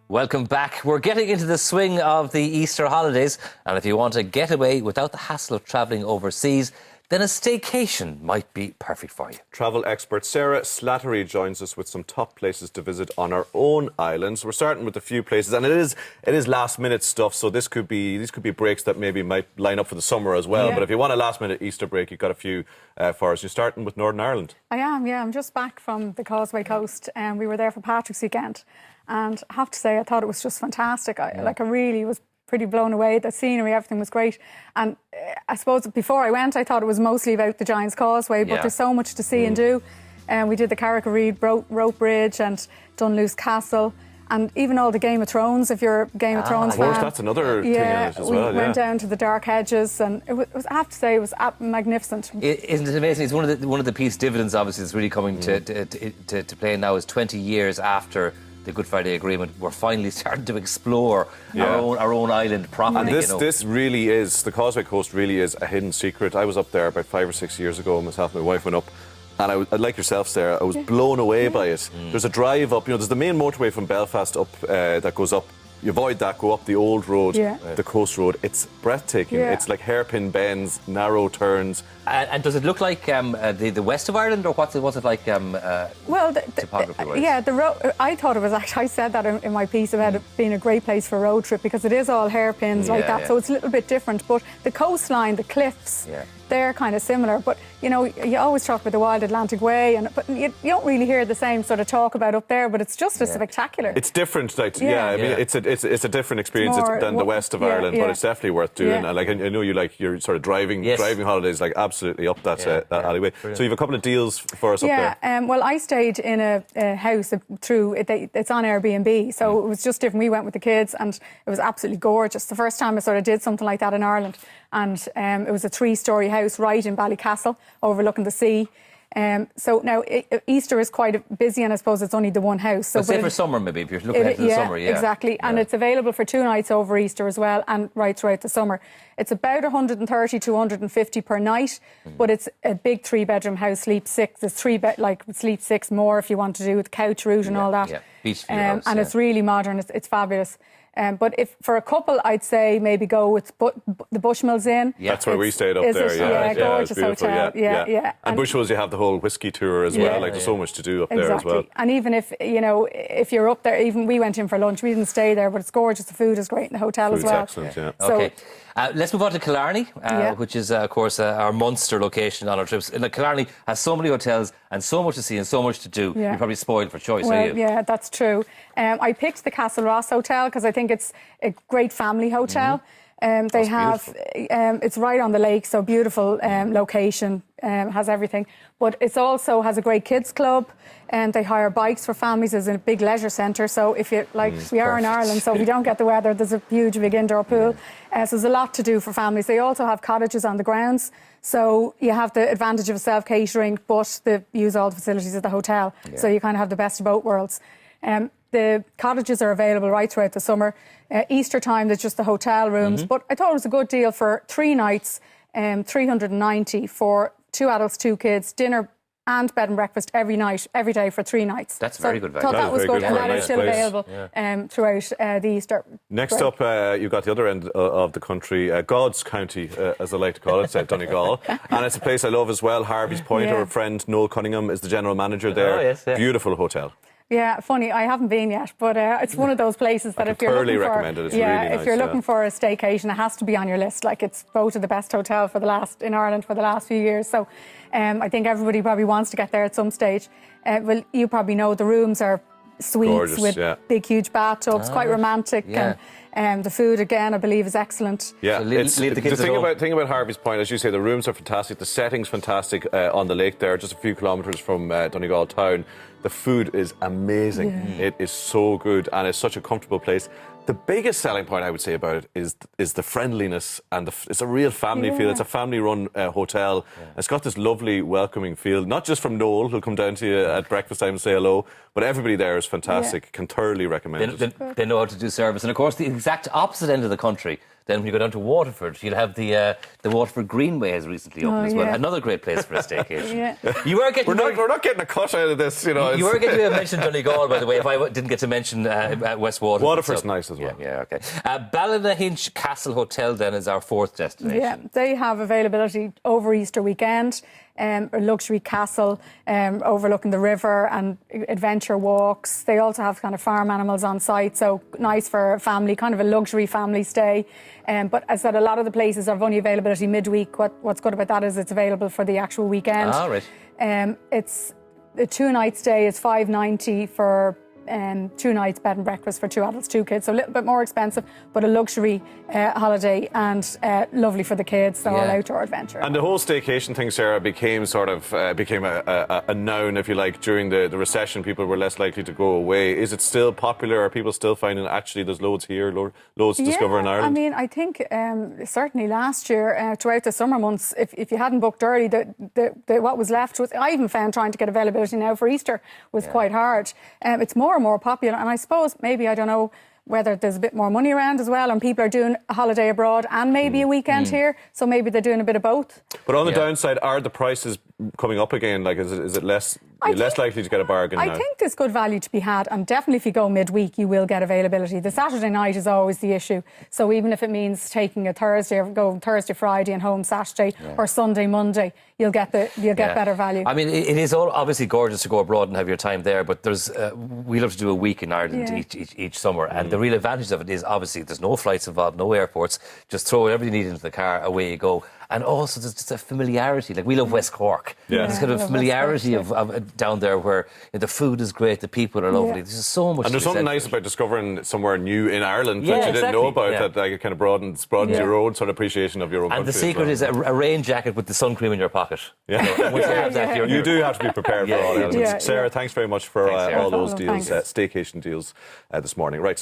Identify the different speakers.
Speaker 1: Welcome back. We're getting into the swing of the Easter holidays, and if you want a getaway without the hassle of travelling overseas, then a staycation might be perfect for you.
Speaker 2: Travel expert Sarah Slattery joins us with some top places to visit on our own islands. We're starting with a few places, and it is last-minute stuff, so these could be breaks that maybe might line up for the summer as well. Yeah. But if you want a last-minute Easter break, you've got a few for us. You're starting with Northern Ireland. I
Speaker 3: am, yeah. I'm just back from the Causeway coast, and we were there for Patrick's weekend. And I have to say, I thought it was just fantastic. I really was pretty blown away. The scenery, everything was great. And I suppose before I went, I thought it was mostly about the Giant's Causeway, but there's so much to see and do. And we did the Carrick-a-Reid rope bridge and Dunluce Castle, and even all the Game of Thrones, if you're a Game of Thrones fan.
Speaker 2: Of course, that's another thing as well.
Speaker 3: We went down to the Dark Hedges, and it was, I have to say, it was magnificent.
Speaker 1: Isn't it amazing? It's one of the peace dividends, obviously, that's really coming to play now, is 20 years after the Good Friday Agreement. We're finally starting to explore our own island properly.
Speaker 2: And this really is, the Causeway Coast really is a hidden secret. I was up there about 5 or 6 years ago, myself and my wife went up, and I like yourself, Sarah, I was blown away by it. There's a drive up, there's the main motorway from Belfast up that goes up. You avoid that, go up the old road, the coast road. It's breathtaking. It's like hairpin bends, narrow turns.
Speaker 1: And does it look like the west of Ireland, or what's it like topography-wise?
Speaker 3: Yeah, the road. I thought it was actually, I said that in my piece about it being a great place for a road trip, because it is all hairpins like that, so it's a little bit different. But the coastline, the cliffs, they're kind of similar. But, you always talk about the Wild Atlantic Way, but you don't really hear the same sort of talk about up there, but it's just as spectacular.
Speaker 2: It's different, I mean, it's a different experience than the west of Ireland, but it's definitely worth doing. And I know you like your sort of driving holidays, like absolutely up that alleyway. Brilliant. So you have a couple of deals for us up there.
Speaker 3: Well, I stayed in a house it's on Airbnb, so it was just different. We went with the kids, and it was absolutely gorgeous. The first time I sort of did something like that in Ireland, and it was a 3-storey house right in Ballycastle, overlooking the sea. So now Easter is quite busy, and I suppose it's only the one house. So
Speaker 1: say for summer, maybe, if you're looking at the summer.
Speaker 3: Exactly. And it's available for 2 nights over Easter as well, and right throughout the summer. It's about 130 to 150 per night, but it's a big 3-bedroom house, sleep 6. There's sleep 6 more if you want to do with couch route and all that.
Speaker 1: Beach view house,
Speaker 3: and it's really modern. It's fabulous. But if for a couple, I'd say maybe go with the Bushmills Inn.
Speaker 2: That's where we stayed up there.
Speaker 3: Gorgeous hotel.
Speaker 2: And Bushmills, you have the whole whiskey tour as well. There's so much to do up there as well.
Speaker 3: And even if you're up there, even we went in for lunch. We didn't stay there, but it's gorgeous. The food is great in the hotel as well.
Speaker 2: Excellent,
Speaker 1: Okay. Let's move on to Killarney, which is, of course, our Munster location on our trips. Killarney has so many hotels and so much to see and so much to do. You're probably spoiled for choice, are you?
Speaker 3: Yeah, that's true. I picked the Castle Ross Hotel because I think it's a great family hotel. It's right on the lake, so beautiful location, has everything. But it also has a great kids club, and they hire bikes for families. There's a big leisure centre, so if you we are in Ireland, so if we don't get the weather, there's a huge big indoor pool. So there's a lot to do for families. They also have cottages on the grounds, so you have the advantage of self-catering, but they use all the facilities of the hotel. So you kind of have the best of both worlds. The cottages are available right throughout the summer. Easter time, there's just the hotel rooms. But I thought it was a good deal for 3 nights, 390 for 2 adults, 2 kids, dinner and bed and breakfast every night, every day for 3 nights.
Speaker 1: That's very good value.
Speaker 3: I thought that was good, and that is still available throughout the Easter
Speaker 2: Next up, you've got the other end of the country, God's County, as I like to call it, Donegal. And it's a place I love as well, Harvey's Point. Our friend Noel Cunningham is the general manager there. Beautiful hotel.
Speaker 3: Yeah, funny. I haven't been yet, but it's one of those places that if you're looking for,
Speaker 2: recommend it. It's really nice,
Speaker 3: if you're looking for a staycation, it has to be on your list. Like, it's voted the best hotel in Ireland for the last few years. So, I think everybody probably wants to get there at some stage. Well, you probably know the rooms are suites. Gorgeous, with big, huge bathtubs, quite romantic. And the food, again, I believe, is excellent.
Speaker 2: Yeah, so the thing about Harvey's Point, as you say, the rooms are fantastic. The setting's fantastic on the lake there, just a few kilometres from Donegal town. The food is amazing. It is so good, and it's such a comfortable place. The biggest selling point, I would say, about it is the friendliness, and it's a real family feel. It's a family-run hotel. It's got this lovely, welcoming feel, not just from Noel, who'll come down to you at breakfast time and say hello, but everybody there is fantastic. Can thoroughly recommend it.
Speaker 1: They know how to do service. And, of course, the exact opposite end of the country, Then when you go down to Waterford, you'll have the Waterford Greenway has recently opened as well. Another great place for a staycation.
Speaker 2: You are getting we're not getting a cut out of this, you know.
Speaker 1: You were getting to mention Donegal, by the way, if I didn't get to mention West Waterford.
Speaker 2: Waterford's nice as well.
Speaker 1: Yeah, okay. Ballynahinch Castle Hotel then is our fourth destination.
Speaker 3: Yeah, they have availability over Easter weekend. A luxury castle overlooking the river and adventure walks. They also have kind of farm animals on site, so nice for a family, kind of a luxury family stay. But as I said, a lot of the places have only availability midweek. What's good about that is it's available for the actual weekend.
Speaker 1: Ah, right.
Speaker 3: It's a 2-night stay is $5.90 for 2 nights bed and breakfast for 2 adults, 2 kids, so a little bit more expensive, but a luxury holiday and lovely for the kids, so all outdoor adventure.
Speaker 2: And the whole staycation thing, Sarah, became sort of a noun, if you like, during the recession. People were less likely to go away. Is it still popular? Are people still finding actually there's loads here, loads to discover in Ireland?
Speaker 3: I mean, I think certainly last year, throughout the summer months, if you hadn't booked early, what was left was, I even found trying to get availability now for Easter was quite hard. It's more and more popular, and I suppose maybe, I don't know whether there's a bit more money around as well and people are doing a holiday abroad and maybe a weekend here, so maybe they're doing a bit of both.
Speaker 2: But on the downside, are the prices coming up again? Like, is it less likely to get a bargain now?
Speaker 3: I think there's good value to be had, and definitely if you go midweek you will get availability. The Saturday night is always the issue, so even if it means taking a Thursday or going Thursday, Friday and home Saturday or Sunday, Monday, you'll get better value.
Speaker 1: I mean, it is all obviously gorgeous to go abroad and have your time there, but there's we love to do a week in Ireland each summer, and the real advantage of it is obviously there's no flights involved, no airports, just throw whatever you need into the car, away you go. And also there's just a familiarity. Like, we love West Cork. There's kind of a familiarity of down there where the food is great, the people are lovely. There's just so much.
Speaker 2: And there's something nice about discovering somewhere new in Ireland that you didn't know about. That like, it kind of broadens your own sort of appreciation of your own country.
Speaker 1: And the secret is a rain jacket with the sun cream in your pocket.
Speaker 2: You do have to be prepared for all elements. Sarah, thanks very much for all those deals, staycation deals this morning. Right.